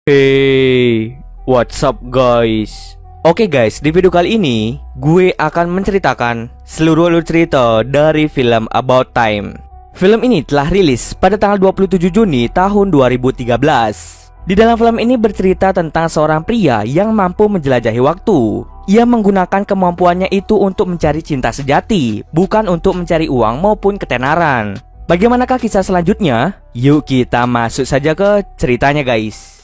Hey, what's up guys? Oke guys, di video kali ini gue akan menceritakan seluruh alur cerita dari film About Time. Film ini telah rilis pada tanggal 27 Juni tahun 2013. Di dalam film ini bercerita tentang seorang pria yang mampu menjelajahi waktu. Ia menggunakan kemampuannya itu untuk mencari cinta sejati, bukan untuk mencari uang maupun ketenaran. Bagaimanakah kisah selanjutnya? Yuk kita masuk saja ke ceritanya guys.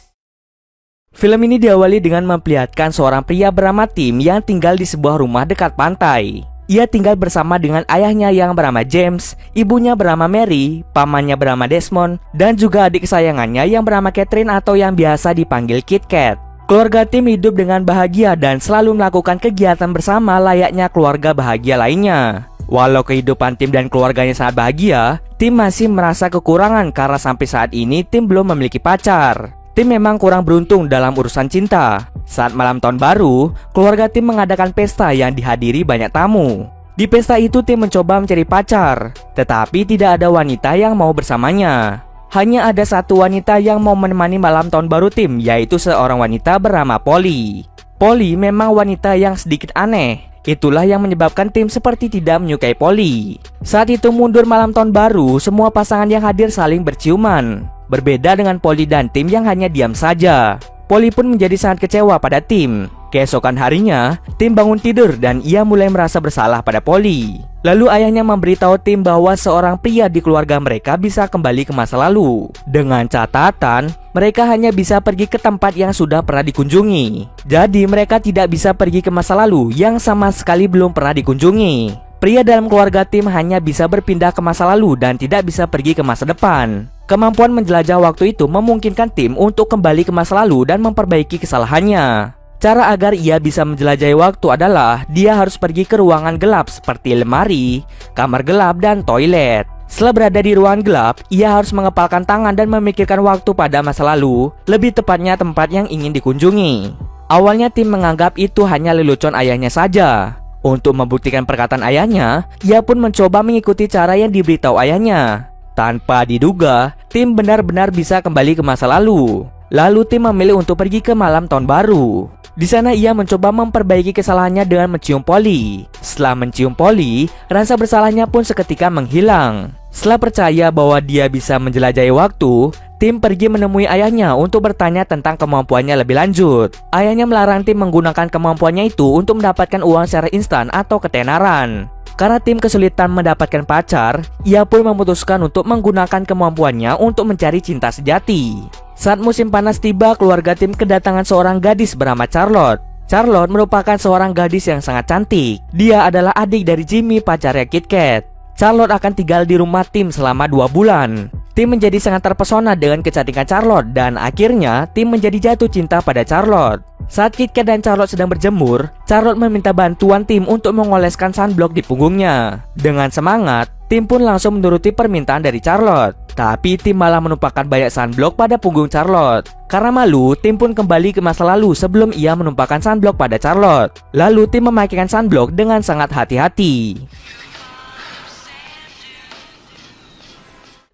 Film ini diawali dengan memperlihatkan seorang pria bernama Tim yang tinggal di sebuah rumah dekat pantai. Ia tinggal bersama dengan ayahnya yang bernama James, ibunya bernama Mary, pamannya bernama Desmond, dan juga adik kesayangannya yang bernama Catherine atau yang biasa dipanggil Kit Kat. Keluarga Tim hidup dengan bahagia dan selalu melakukan kegiatan bersama layaknya keluarga bahagia lainnya. Walau kehidupan Tim dan keluarganya sangat bahagia, Tim masih merasa kekurangan karena sampai saat ini Tim belum memiliki pacar. Tim memang kurang beruntung dalam urusan cinta. Saat malam tahun baru, keluarga Tim mengadakan pesta yang dihadiri banyak tamu. Di pesta itu Tim mencoba mencari pacar, tetapi tidak ada wanita yang mau bersamanya. Hanya ada satu wanita yang mau menemani malam tahun baru Tim, yaitu seorang wanita bernama Polly. Polly memang wanita yang sedikit aneh. Itulah yang menyebabkan Tim seperti tidak menyukai Polly. Saat itu mundur malam tahun baru, semua pasangan yang hadir saling berciuman. Berbeda dengan Polly dan Tim yang hanya diam saja. Polly pun menjadi sangat kecewa pada Tim. Keesokan harinya, Tim bangun tidur dan ia mulai merasa bersalah pada Polly. Lalu ayahnya memberitahu Tim bahwa seorang pria di keluarga mereka bisa kembali ke masa lalu. Dengan catatan, mereka hanya bisa pergi ke tempat yang sudah pernah dikunjungi. Jadi mereka tidak bisa pergi ke masa lalu yang sama sekali belum pernah dikunjungi. Pria dalam keluarga Tim hanya bisa berpindah ke masa lalu dan tidak bisa pergi ke masa depan. Kemampuan menjelajah waktu itu memungkinkan Tim untuk kembali ke masa lalu dan memperbaiki kesalahannya. Cara agar ia bisa menjelajahi waktu adalah dia harus pergi ke ruangan gelap seperti lemari, kamar gelap, dan toilet. Setelah berada di ruangan gelap, ia harus mengepalkan tangan dan memikirkan waktu pada masa lalu, lebih tepatnya tempat yang ingin dikunjungi. Awalnya Tim menganggap itu hanya lelucon ayahnya saja. Untuk membuktikan perkataan ayahnya, ia pun mencoba mengikuti cara yang diberitahu ayahnya. Tanpa diduga, Tim benar-benar bisa kembali ke masa lalu. Lalu Tim memilih untuk pergi ke malam tahun baru. Di sana ia mencoba memperbaiki kesalahannya dengan mencium Polly. Setelah mencium Polly, rasa bersalahnya pun seketika menghilang. Setelah percaya bahwa dia bisa menjelajahi waktu, Tim pergi menemui ayahnya untuk bertanya tentang kemampuannya lebih lanjut. Ayahnya melarang Tim menggunakan kemampuannya itu untuk mendapatkan uang secara instan atau ketenaran. Karena Tim kesulitan mendapatkan pacar, ia pun memutuskan untuk menggunakan kemampuannya untuk mencari cinta sejati. Saat musim panas tiba, keluarga Tim kedatangan seorang gadis bernama Charlotte. Charlotte merupakan seorang gadis yang sangat cantik. Dia adalah adik dari Jimmy, pacarnya Kit Kat. Charlotte akan tinggal di rumah Tim selama 2 bulan. Tim menjadi sangat terpesona dengan kecantikan Charlotte dan akhirnya Tim menjadi jatuh cinta pada Charlotte. Saat Kit Kat dan Charlotte sedang berjemur, Charlotte meminta bantuan Tim untuk mengoleskan sunblock di punggungnya. Dengan semangat, Tim pun langsung menuruti permintaan dari Charlotte. Tapi Tim malah menumpahkan banyak sunblock pada punggung Charlotte. Karena malu, Tim pun kembali ke masa lalu sebelum ia menumpahkan sunblock pada Charlotte. Lalu Tim memakaikan sunblock dengan sangat hati-hati.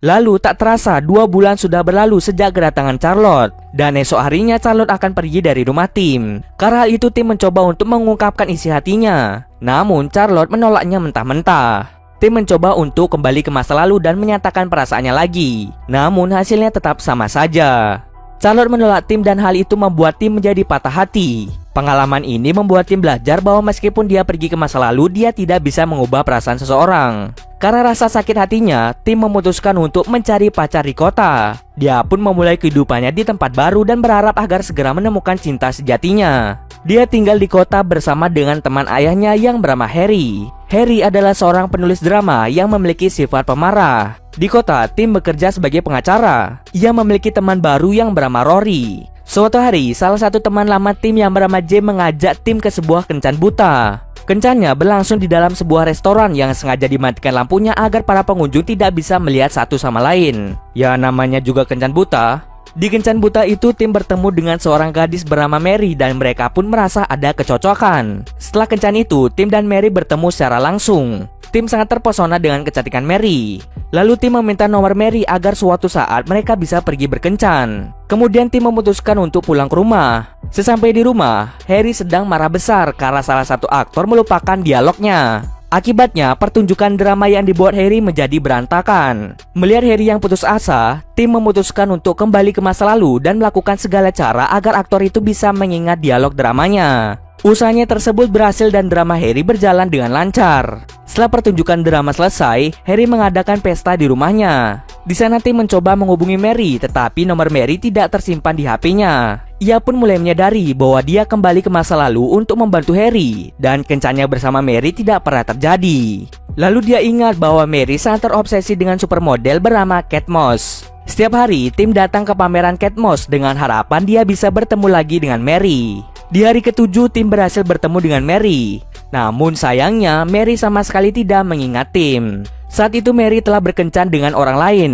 Lalu tak terasa 2 bulan sudah berlalu sejak kedatangan Charlotte. Dan esok harinya Charlotte akan pergi dari rumah Tim. Karena hal itu Tim mencoba untuk mengungkapkan isi hatinya. Namun Charlotte menolaknya mentah-mentah. Tim mencoba untuk kembali ke masa lalu dan menyatakan perasaannya lagi. Namun hasilnya tetap sama saja. Charlotte menolak Tim dan hal itu membuat Tim menjadi patah hati. Pengalaman ini membuat Tim belajar bahwa meskipun dia pergi ke masa lalu, dia tidak bisa mengubah perasaan seseorang. Karena rasa sakit hatinya, Tim memutuskan untuk mencari pacar di kota. Dia pun memulai kehidupannya di tempat baru dan berharap agar segera menemukan cinta sejatinya. Dia tinggal di kota bersama dengan teman ayahnya yang bernama Harry. Harry adalah seorang penulis drama yang memiliki sifat pemarah. Di kota, Tim bekerja sebagai pengacara. Ia memiliki teman baru yang bernama Rory. Suatu hari, salah satu teman lama Tim yang bernama Jay mengajak Tim ke sebuah kencan buta. Kencannya berlangsung di dalam sebuah restoran yang sengaja dimatikan lampunya agar para pengunjung tidak bisa melihat satu sama lain. Ya namanya juga kencan buta. Di kencan buta itu, Tim bertemu dengan seorang gadis bernama Mary dan mereka pun merasa ada kecocokan. Setelah kencan itu, Tim dan Mary bertemu secara langsung. Tim sangat terpesona dengan kecantikan Mary. Lalu Tim meminta nomor Mary agar suatu saat mereka bisa pergi berkencan. Kemudian Tim memutuskan untuk pulang ke rumah. Sesampai di rumah, Harry sedang marah besar karena salah satu aktor melupakan dialognya. Akibatnya, pertunjukan drama yang dibuat Harry menjadi berantakan. Melihat Harry yang putus asa, Tim memutuskan untuk kembali ke masa lalu dan melakukan segala cara agar aktor itu bisa mengingat dialog dramanya. Usahanya tersebut berhasil dan drama Harry berjalan dengan lancar. Setelah pertunjukan drama selesai, Harry mengadakan pesta di rumahnya. Di sana Tim mencoba menghubungi Mary, tetapi nomor Mary tidak tersimpan di HP-nya. Ia pun mulai menyadari bahwa dia kembali ke masa lalu untuk membantu Harry, dan kencannya bersama Mary tidak pernah terjadi. Lalu dia ingat bahwa Mary sangat terobsesi dengan supermodel bernama Kate Moss. Setiap hari, Tim datang ke pameran Kate Moss dengan harapan dia bisa bertemu lagi dengan Mary. Di hari ke-7, Tim berhasil bertemu dengan Mary. Namun sayangnya, Mary sama sekali tidak mengingat Tim. Saat itu Mary telah berkencan dengan orang lain.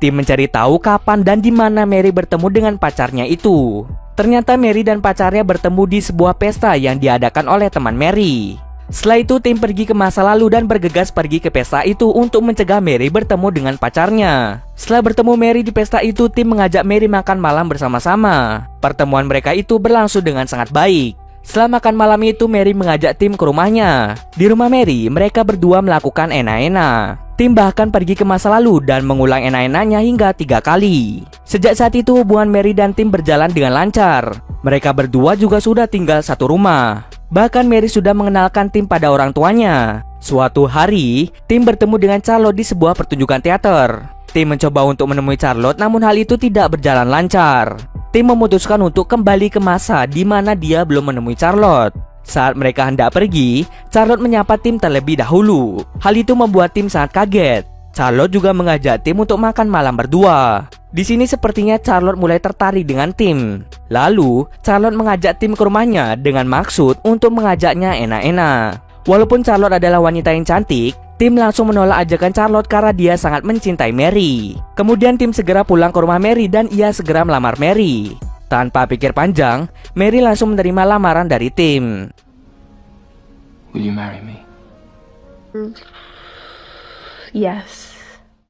Tim mencari tahu kapan dan di mana Mary bertemu dengan pacarnya itu. Ternyata Mary dan pacarnya bertemu di sebuah pesta yang diadakan oleh teman Mary. Setelah itu Tim pergi ke masa lalu dan bergegas pergi ke pesta itu untuk mencegah Mary bertemu dengan pacarnya. Setelah bertemu Mary di pesta itu, Tim mengajak Mary makan malam bersama-sama. Pertemuan mereka itu berlangsung dengan sangat baik. Setelah makan malam itu, Mary mengajak Tim ke rumahnya. Di rumah Mary, mereka berdua melakukan enak-enak. Tim bahkan pergi ke masa lalu dan mengulang enak-enaknya hingga 3 kali. Sejak saat itu hubungan Mary dan Tim berjalan dengan lancar. Mereka berdua juga sudah tinggal satu rumah. Bahkan Mary sudah mengenalkan Tim pada orang tuanya. Suatu hari, Tim bertemu dengan Charlotte di sebuah pertunjukan teater. Tim mencoba untuk menemui Charlotte, namun hal itu tidak berjalan lancar. Tim memutuskan untuk kembali ke masa di mana dia belum menemui Charlotte. Saat mereka hendak pergi, Charlotte menyapa Tim terlebih dahulu. Hal itu membuat Tim sangat kaget. Charlotte juga mengajak Tim untuk makan malam berdua. Di sini sepertinya Charlotte mulai tertarik dengan Tim. Lalu, Charlotte mengajak Tim ke rumahnya dengan maksud untuk mengajaknya enak-enak. Walaupun Charlotte adalah wanita yang cantik, Tim langsung menolak ajakan Charlotte karena dia sangat mencintai Mary. Kemudian Tim segera pulang ke rumah Mary dan ia segera melamar Mary. Tanpa pikir panjang, Mary langsung menerima lamaran dari Tim. Will you marry me? Yes.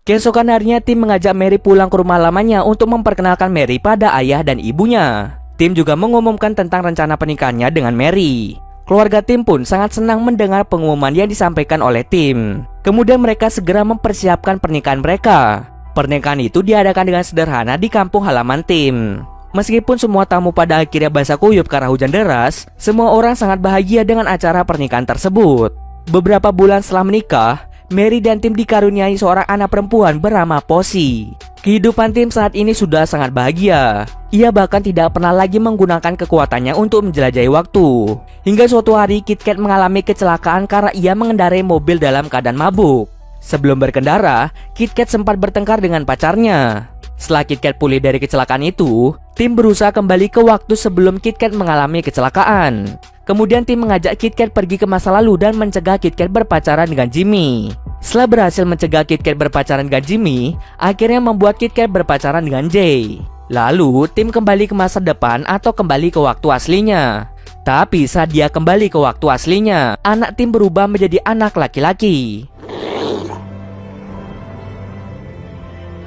Keesokan harinya Tim mengajak Mary pulang ke rumah lamanya untuk memperkenalkan Mary pada ayah dan ibunya. Tim juga mengumumkan tentang rencana pernikahannya dengan Mary. Keluarga Tim pun sangat senang mendengar pengumuman yang disampaikan oleh Tim. Kemudian mereka segera mempersiapkan pernikahan mereka. Pernikahan itu diadakan dengan sederhana di kampung halaman Tim. Meskipun semua tamu pada akhirnya basah kuyup karena hujan deras, semua orang sangat bahagia dengan acara pernikahan tersebut. Beberapa bulan setelah menikah, Mary dan Tim dikaruniai seorang anak perempuan bernama Posy. Kehidupan Tim saat ini sudah sangat bahagia. Ia bahkan tidak pernah lagi menggunakan kekuatannya untuk menjelajahi waktu. Hingga suatu hari Kit Kat mengalami kecelakaan karena ia mengendarai mobil dalam keadaan mabuk. Sebelum berkendara, Kit Kat sempat bertengkar dengan pacarnya. Setelah Kit Kat pulih dari kecelakaan itu, Tim berusaha kembali ke waktu sebelum Kit Kat mengalami kecelakaan. Kemudian Tim mengajak Kit Kat pergi ke masa lalu dan mencegah Kit Kat berpacaran dengan Jimmy. Setelah berhasil mencegah Kit Kat berpacaran dengan Jimmy, akhirnya membuat Kit Kat berpacaran dengan Jay. Lalu Tim kembali ke masa depan atau kembali ke waktu aslinya. Tapi saat dia kembali ke waktu aslinya, anak Tim berubah menjadi anak laki-laki.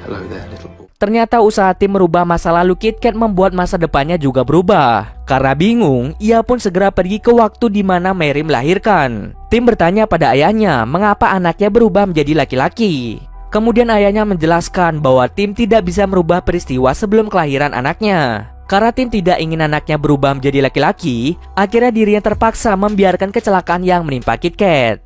Hello there, little boy. Ternyata usaha Tim merubah masa lalu Kit Kat membuat masa depannya juga berubah. Karena bingung, ia pun segera pergi ke waktu di mana Mary melahirkan. Tim bertanya pada ayahnya mengapa anaknya berubah menjadi laki-laki. Kemudian ayahnya menjelaskan bahwa Tim tidak bisa merubah peristiwa sebelum kelahiran anaknya. Karena Tim tidak ingin anaknya berubah menjadi laki-laki, akhirnya dirinya terpaksa membiarkan kecelakaan yang menimpa Kit Kat.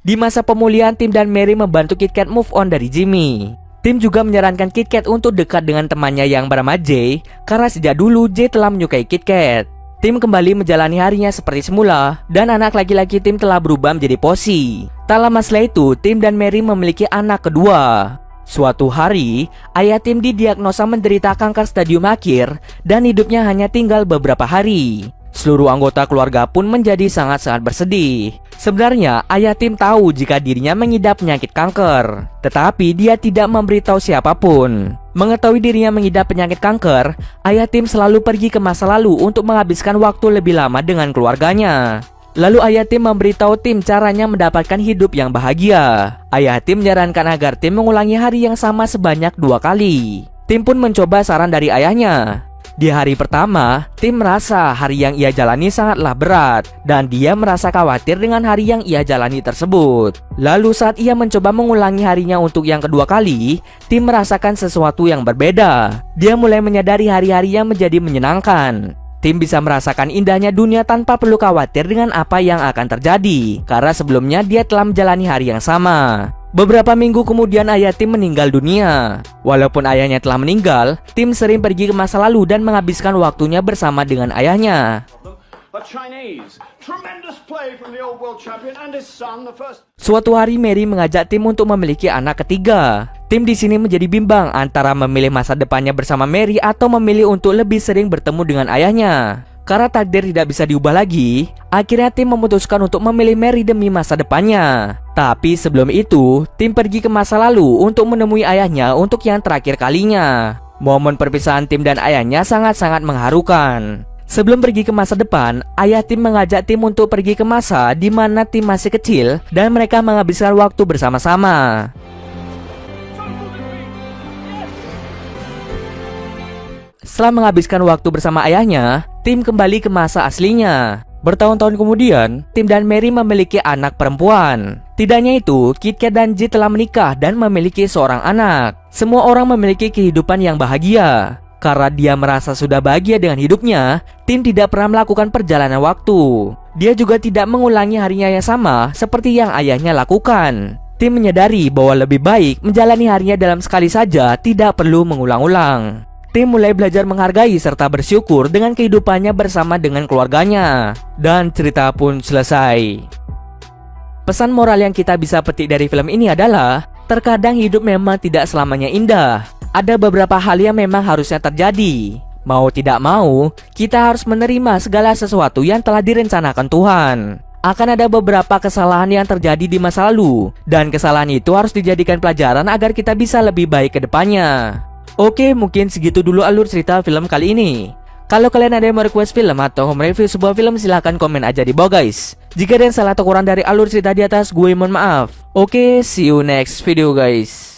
Di masa pemulihan, Tim dan Mary membantu Kit Kat move on dari Jimmy. Tim juga menyarankan Kit Kat untuk dekat dengan temannya yang bernama Jay, karena sejak dulu Jay telah menyukai Kit Kat. Tim kembali menjalani harinya seperti semula, dan anak laki-laki Tim telah berubah menjadi Posy. Tak lama setelah itu, Tim dan Mary memiliki anak kedua. Suatu hari, ayah Tim didiagnosa menderita kanker stadium akhir, dan hidupnya hanya tinggal beberapa hari. Seluruh anggota keluarga pun menjadi sangat-sangat bersedih. Sebenarnya ayah Tim tahu jika dirinya mengidap penyakit kanker, tetapi dia tidak memberitahu siapapun. Mengetahui dirinya mengidap penyakit kanker, ayah Tim selalu pergi ke masa lalu untuk menghabiskan waktu lebih lama dengan keluarganya. Lalu ayah Tim memberitahu Tim caranya mendapatkan hidup yang bahagia. Ayah Tim menyarankan agar Tim mengulangi hari yang sama sebanyak 2 kali. Tim pun mencoba saran dari ayahnya. Di hari pertama, Tim merasa hari yang ia jalani sangatlah berat dan dia merasa khawatir dengan hari yang ia jalani tersebut. Lalu saat ia mencoba mengulangi harinya untuk yang kedua kali, Tim merasakan sesuatu yang berbeda. Dia mulai menyadari hari-harinya menjadi menyenangkan. Tim bisa merasakan indahnya dunia tanpa perlu khawatir dengan apa yang akan terjadi, karena sebelumnya dia telah menjalani hari yang sama. Beberapa minggu kemudian ayah Tim meninggal dunia. Walaupun ayahnya telah meninggal, Tim sering pergi ke masa lalu dan menghabiskan waktunya bersama dengan ayahnya. Suatu hari Mary mengajak Tim untuk memiliki anak ketiga. Tim di sini menjadi bimbang antara memilih masa depannya bersama Mary atau memilih untuk lebih sering bertemu dengan ayahnya. Karena takdir tidak bisa diubah lagi, akhirnya Tim memutuskan untuk memilih Mary demi masa depannya. Tapi sebelum itu, Tim pergi ke masa lalu untuk menemui ayahnya untuk yang terakhir kalinya. Momen perpisahan Tim dan ayahnya sangat-sangat mengharukan. Sebelum pergi ke masa depan, ayah Tim mengajak Tim untuk pergi ke masa di mana Tim masih kecil dan mereka menghabiskan waktu bersama-sama. Setelah menghabiskan waktu bersama ayahnya, Tim kembali ke masa aslinya. Bertahun-tahun kemudian, Tim dan Mary memiliki anak perempuan. Tidak hanya itu, Kit Kat dan J telah menikah dan memiliki seorang anak. Semua orang memiliki kehidupan yang bahagia. Karena dia merasa sudah bahagia dengan hidupnya, Tim tidak pernah melakukan perjalanan waktu. Dia juga tidak mengulangi harinya yang sama seperti yang ayahnya lakukan. Tim menyadari bahwa lebih baik menjalani harinya dalam sekali saja, tidak perlu mengulang-ulang. Tim mulai belajar menghargai serta bersyukur dengan kehidupannya bersama dengan keluarganya. Dan cerita pun selesai. Pesan moral yang kita bisa petik dari film ini adalah, terkadang hidup memang tidak selamanya indah. Ada beberapa hal yang memang harusnya terjadi. Mau tidak mau, kita harus menerima segala sesuatu yang telah direncanakan Tuhan. Akan ada beberapa kesalahan yang terjadi di masa lalu, dan kesalahan itu harus dijadikan pelajaran agar kita bisa lebih baik ke depannya. Oke, mungkin segitu dulu alur cerita film kali ini. Kalau kalian ada yang mau request film atau home review sebuah film, silahkan komen aja di bawah guys. Jika ada yang salah atau kurang dari alur cerita di atas, gue mohon maaf. Oke, see you next video guys.